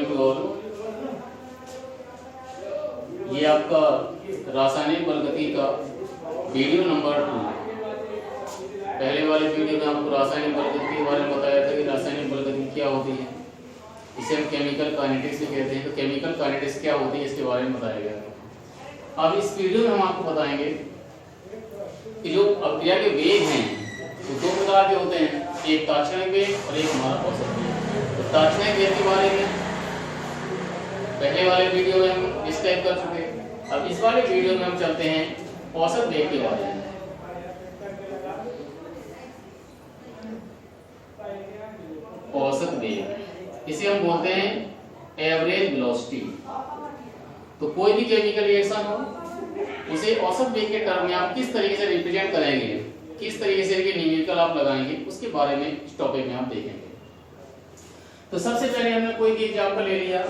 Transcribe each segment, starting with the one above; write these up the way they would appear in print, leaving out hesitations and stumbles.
Going to all. ये आपका रासायनिक बल गति का वीडियो नंबर 2। पहले वाले वीडियो में आपको रासायनिक बल गति के बारे में बताया था कि रासायनिक बल गति क्या होती है, इसे हम केमिकल काइनेटिक्स भी कहते हैं। तो केमिकल काइनेटिक्स क्या होती है इसके बारे में बताया गया। अब इस वीडियो में हम आपको बताएंगे कि जो अभिक्रिया के वेग हैं वो दो प्रकार के होते हैं, एक तात्क्षणिक वेग और एक हमारा औसत वेग। तो तात्क्षणिक वेग के बारे में पहले वाले वीडियो में हम डिस्क्राइब कर चुके हैं। अब इस वाले वीडियो में हम चलते हैं औसत वेग के बारे में। औसत वेग इसे हम बोलते हैं एवरेज वेलोसिटी। तो कोई भी केमिकल रिएक्शन हो उसे औसत वेग के टर्म में आप किस तरीके से रिप्रेजेंट करेंगे, किस तरीके से इसके न्यूमेरिकल आप लगाएंगे, उसके बारे में इस टॉपिक में आप देखेंगे। तो सबसे पहले हमने कोई भी एग्जांपल ले लिया,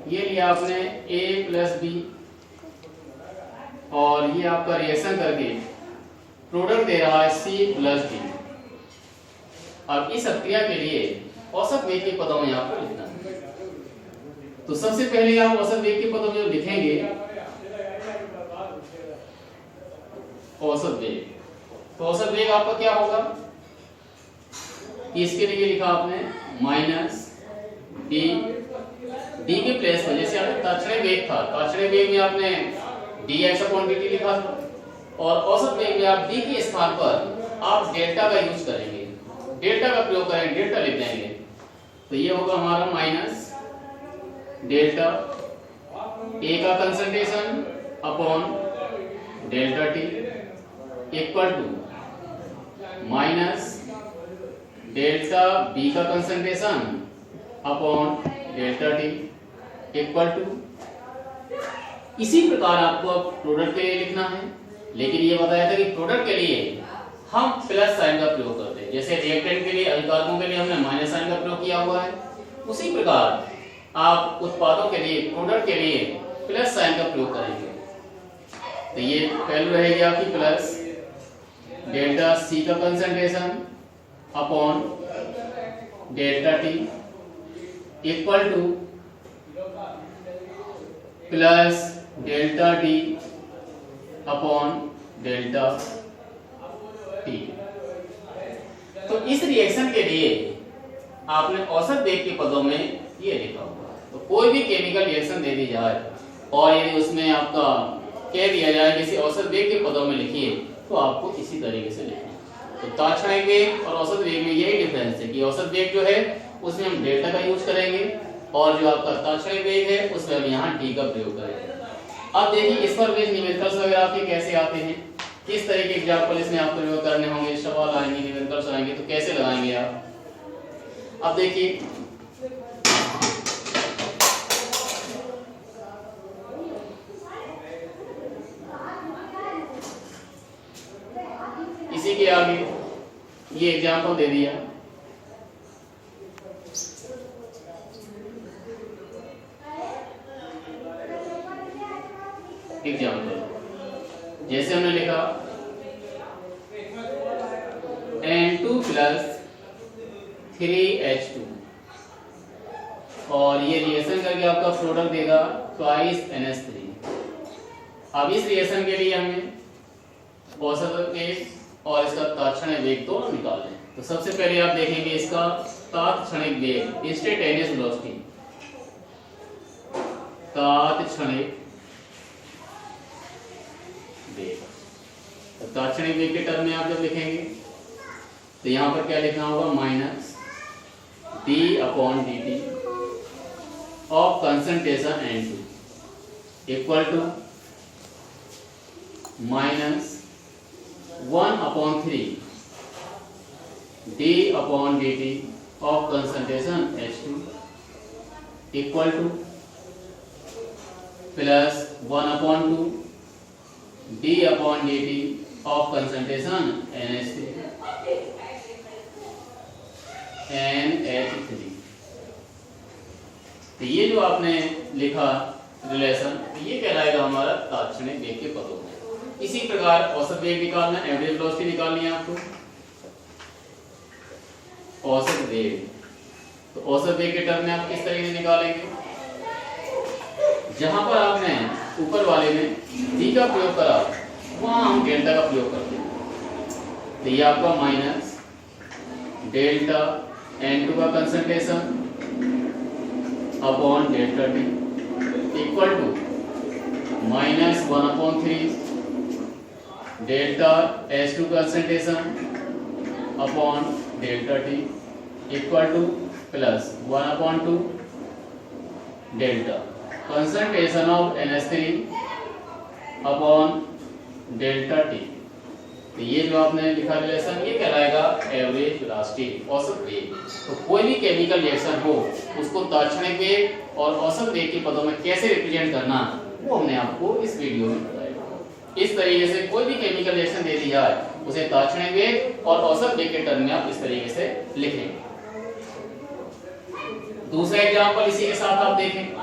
ये लिया आपने A + B और ये आपका रिएक्शन करके प्रोडक्ट दे रहा है C + D। अब इस अभिक्रिया के लिए औसत वेग के पदों में आपको लिखना है। तो सबसे पहले आप औसत वेग के पदों में लिखेंगे औसत वेग। तो औसत वेग आपका क्या होगा, इसके लिए लिखा आपने -d के प्लेस पर, जैसे आपने तात्क्षणिक वेग था, तात्क्षणिक वेग में आपने dx/dt लिखा था और औसत वेग में आप d के स्थान पर आप डेल्टा का यूज करेंगे, डेल्टा का प्रयोग करेंगे, डेल्टा लिख देंगे। तो ये होगा हमारा माइनस डेल्टा A का concentration upon delta T equal to minus delta B का concentration upon delta T equal to. इसी प्रकार आपको अब प्रोडक्ट के लिए लिखना है, लेकिन ये बताया था कि प्रोडक्ट के लिए हम प्लस साइन का प्रयोग करते हैं। जैसे रिएक्टेंट के लिए, अभिकारकों के लिए हमने माइनस साइन का प्रयोग किया हुआ है, उसी प्रकार आप उत्पादों के लिए, प्रोडक्ट के लिए प्लस साइन का प्रयोग करेंगे। तो ये वैल्यू रहेगी आपकी प्लस डेल्टा C का concentration upon delta T equal to plus delta D upon delta T। तो इस रिएक्शन के लिए आपने औसत वेग के पदों में ये लिखा होगा। तो कोई भी केमिकल रिएक्शन दे दी जाए और यदि उसमें आपका कह दिया जाए कि इसे औसत वेग के पदों में लिखिए, तो आपको इसी तरीके से लिखना है। तो तात्क्षणिक वेग और औसत वेग में यही डिफरेंस है कि औसत वेग जो है उसमें हम डेल्टा का यूज करेंगे और जो आपका तात्क्षणिक वेग है उसमें हम यहाँ d का प्रयोग करेंगे। अब देखिए इस पर बेस्ड न्यूमेरिकल्स वगैरह आपके कैसे आते हैं, किस तरह के एग्जांपल इसमें आपको प्रयोग करने होंगे, सवाल आएंगे, न्यूमेरिकल्स आएंगे, तो कैसे लगाएंगे आप। अब देखिए इसी के आगे ये एग्जांपल दे दिया, एग्जांपल जैसे हमने लिखा N2 + 3H2 और ये रिएक्शन करके आपका प्रोडक्ट देगा 2NH3। अब इस रिएक्शन के लिए हमें औसत वेग और इसका तात्क्षणिक वेग दोनों निकालना है। तो सबसे पहले आप देखेंगे इसका तात्क्षणिक वेग, इंस्टेंटेनियस वेलोसिटी, तात्क्षणिक वेग। तो तात्क्षणिक वेग के टर्म में आप जब लिखेंगे तो यहाँ पर क्या लिखना होगा, -d/dt of concentration N2 equal to -1/3 d/dt of concentration H2 equal to plus 1/2 d/dt of concentration NH3। तो ये जो आपने लिखा रिलेशन, ये कहलाएगा हमारा तात्क्षणिक वेग के पदों में। इसी प्रकार औसत वेग निकालना, एवरेज वेलोसिटी निकालनी है आपको। औसत वेग तो औसत वेग के टर्म में आप किस तरीके से निकालेंगे, जहां पर आपने ऊपर वाले में d का प्रयोग करा वहां हम डेल्टा का प्रयोग करते हैं। तो ये आपका माइनस डेल्टा n2 का concentration upon delta t equal to minus 1/3 delta S2 concentration upon delta t equal to plus 1/2 delta concentration of NH3 upon delta t। तो ये जो आपने लिखा रिलेशन ये कहलाएगा एवरेज वेलोसिटी, औसत वेग। तो कोई भी केमिकल रिएक्शन हो उसको तात्क्षणिक वेग और औसत वेग के पदों में कैसे रिप्रेजेंट करना वो हमने आपको इस वीडियो में बताया। इस तरीके से कोई भी केमिकल रिएक्शन दे दी जाए उसे तात्क्षणिक वेग और औसत वेग के टर्म में आप इस तरीके से लिखेंगे। दूसरा एग्जांपल इसी के साथ आप देखें।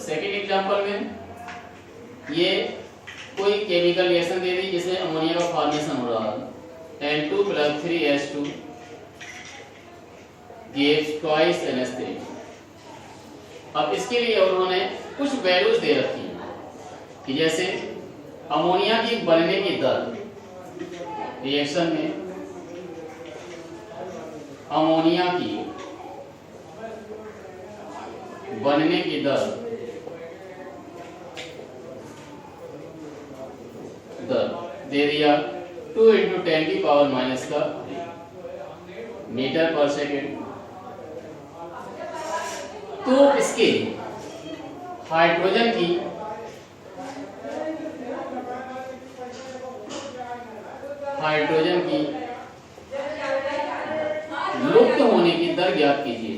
सेकेंड एग्जांपल में ये कोई केमिकल रिएक्शन दे दी जिसमें अमोनिया का फॉर्मेशन हो रहा है N2 + 3H2 gives twice NH3। अब इसके लिए उन्होंने कुछ वैल्यूज दे रखी हैं कि जैसे अमोनिया की बनने की दर, रिएक्शन में अमोनिया की बनने की दर दे दिया 2 × 10⁻³ मीटर पर सेकेंड। तो इसके हाइड्रोजन की लुप्त होने की दर ज्ञात कीजिए।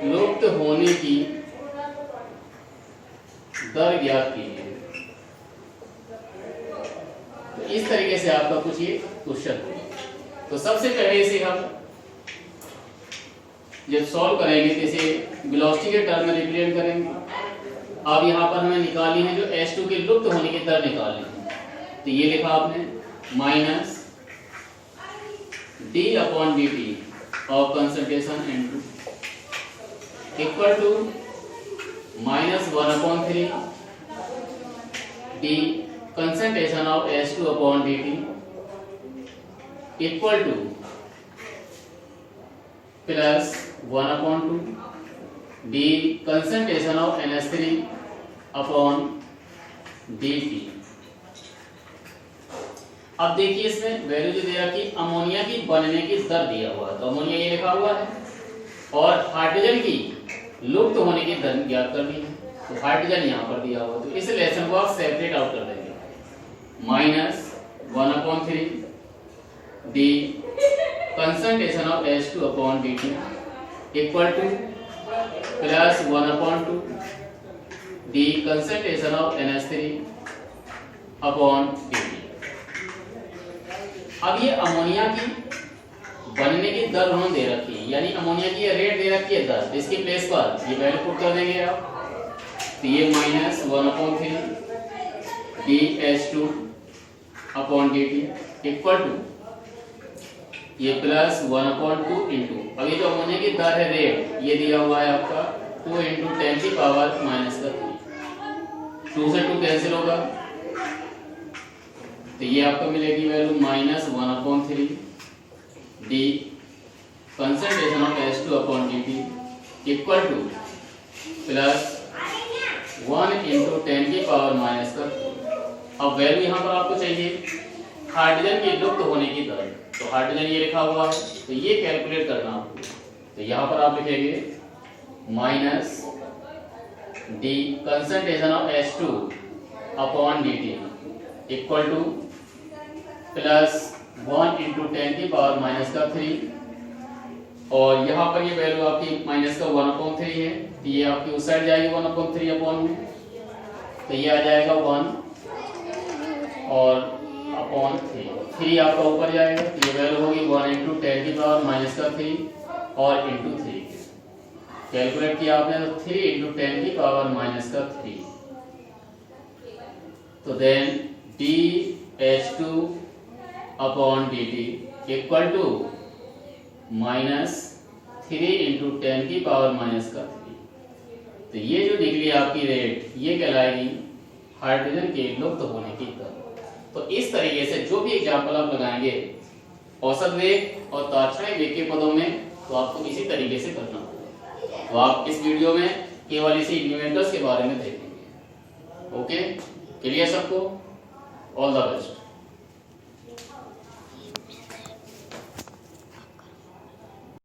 लुप्त होने की दर ज्ञात कीजिए। तो इस तरीके से आपका कुछ ये क्वेश्चन होगा। तो सबसे पहले इसे हम जब सॉल्व करेंगे तो इसे वेलोसिटी के टर्म में रिप्रेजेंट करेंगे। अब यहाँ पर हमें निकालनी है जो H2 के लुप्त होने की दर निकालनी है। तो ये लिखा आपने minus d/dt of concentration N2 equal to minus 1/3 d concentration of H2/dt equal to plus 1/2 d concentration of NH3/dt। अब देखिए इसमें वैल्यू जो दे रखी अमोनिया की बनने की दर दिया हुआ है, तो अमोनिया ये लिखा हुआ है और हाइड्रोजन की लुप्त होने की दर ज्ञात करनी है। तो हाइड्रोजन यहाँ पर दिया हुआ, तो इस रिलेशन को आप सेपरेट आउट कर देंगे। Minus 1/3 d concentration of H2/dt equal to plus 1/2 d concentration of NH3/dt। अब ये अमोनिया की बनने की दर उन्होंने दे रखी है, यानी अमोनिया की रेट दे रखी है 10। इसके प्लेस पर ये वैल्यू पुट कर देंगे आप। तो ये minus 1/3 d H2/dt equal to ये प्लस 1/2 इंटू, अब ये जो अमोनिया की दर है रेट ये दिया हुआ है आपका 2 × 10⁻³ 2 से 2 कैंसिल होगा, तो ये आपको मिलेगी value minus 1/3 d concentration of H2/dt equal to plus 1 × 10⁻³। अब वैल्यू यहाँ पर आपको चाहिए हाइड्रोजन की लुप्त होने की दर, तो हाइड्रोजन ये लिखा हुआ है तो ये कैलकुलेट करना आपको। तो यहाँ पर आप लिखेंगे minus d concentration of H2/dt equal to plus 1 × 10⁻³ और यहाँ पर ये वैल्यू आपकी माइनस का 1/3 है, तो ये आपकी उस साइड जाएगी 1/3 अपॉन में, तो ये आ जाएगा 1 और अपॉन 3 आपका ऊपर जाएगा, ये वैल्यू होगी 1 इंटू 10 की पावर माइनस का 3 और इंटू 3 कैलकुलेट किया आपने तो 3 इंटू 10 की पावर माइनस का 3, तो then dH2 upon dt equal to minus 3 into 10 की पावर माइनस का 3। तो ये जो निकली आपकी रेट ये कहलाएगी हाइड्रोजन के लुप्त होने की दर। तो इस तरीके से जो भी एग्जाम्पल आप लगाएंगे औसत वेग और तात्क्षणिक वेग के पदों में, तो आपको इसी तरीके से करना होगा। तो आप इस वीडियो में केवल इसी इन्यूमेटर्स के बारे में देखेंगे। ओके, क्लियर सबको? All the best.